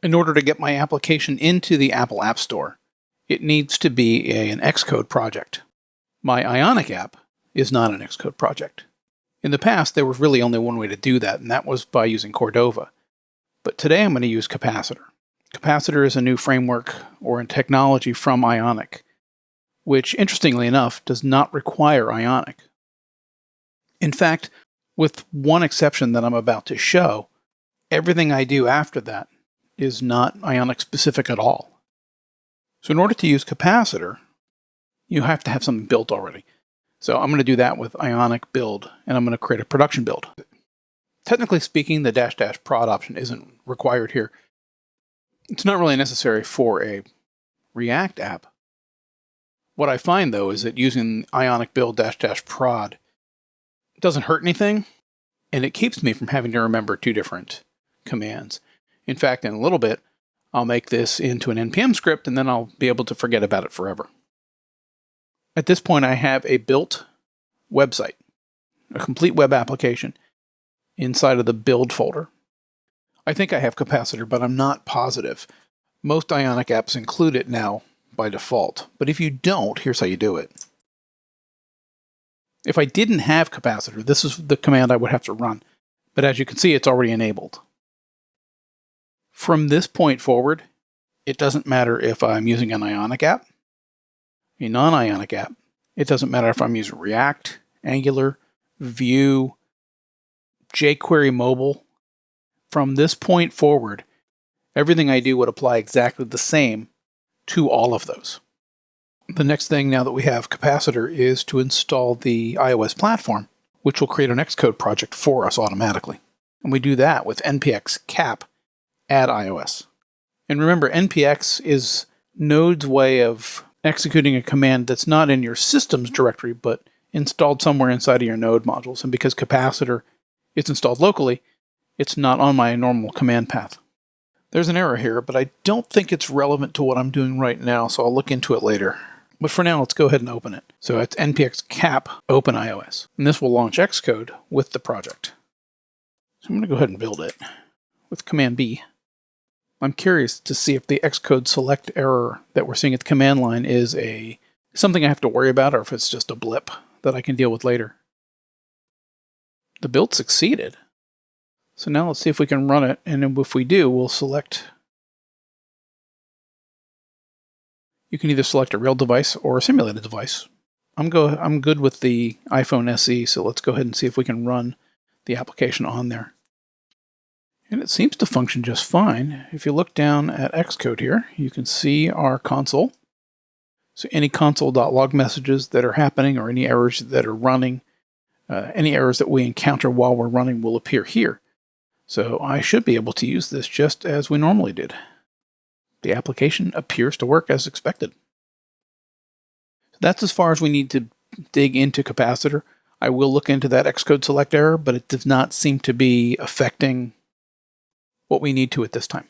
In order to get my application into the Apple App Store, it needs to be an Xcode project. My Ionic app is not an Xcode project. In the past, there was really only one way to do that, and that was by using Cordova. But today I'm going to use Capacitor. Capacitor is a new framework or a technology from Ionic, which, interestingly enough, does not require Ionic. In fact, with one exception that I'm about to show, everything I do after that is not Ionic specific at all. So in order to use Capacitor, you have to have something built already. So I'm going to do that with Ionic Build, and I'm going to create a production build. Technically speaking, the -- prod option isn't required here. It's not really necessary for a React app. What I find, though, is that using Ionic Build -- prod doesn't hurt anything, and it keeps me from having to remember two different commands. In fact, in a little bit, I'll make this into an NPM script, and then I'll be able to forget about it forever. At this point, I have a built website, a complete web application inside of the build folder. I think I have Capacitor, but I'm not positive. Most Ionic apps include it now by default, but if you don't, here's how you do it. If I didn't have Capacitor, this is the command I would have to run, but as you can see, it's already enabled. From this point forward, it doesn't matter if I'm using an Ionic app, a non-Ionic app. It doesn't matter if I'm using React, Angular, Vue, jQuery mobile. From this point forward, everything I do would apply exactly the same to all of those. The next thing, now that we have Capacitor, is to install the iOS platform, which will create an Xcode project for us automatically. And we do that with npx cap add iOS. And remember, npx is Node's way of executing a command that's not in your system's directory, but installed somewhere inside of your Node modules. And because Capacitor is installed locally, it's not on my normal command path. There's an error here, but I don't think it's relevant to what I'm doing right now, so I'll look into it later. But for now, let's go ahead and open it. So it's npx cap open iOS. And this will launch Xcode with the project. So I'm going to go ahead and build it with Command B. I'm curious to see if the Xcode select error that we're seeing at the command line is something I have to worry about, or if it's just a blip that I can deal with later. The build succeeded. So now let's see if we can run it, and if we do, we'll select. You can either select a real device or a simulated device. I'm good with the iPhone SE, so let's go ahead and see if we can run the application on there. And it seems to function just fine. If you look down at Xcode here, you can see our console. So any console.log messages that are happening, or any errors that are running, any errors that we encounter while we're running will appear here. So I should be able to use this just as we normally did. The application appears to work as expected. That's as far as we need to dig into Capacitor. I will look into that Xcode select error, but it does not seem to be affecting what we need to at this time.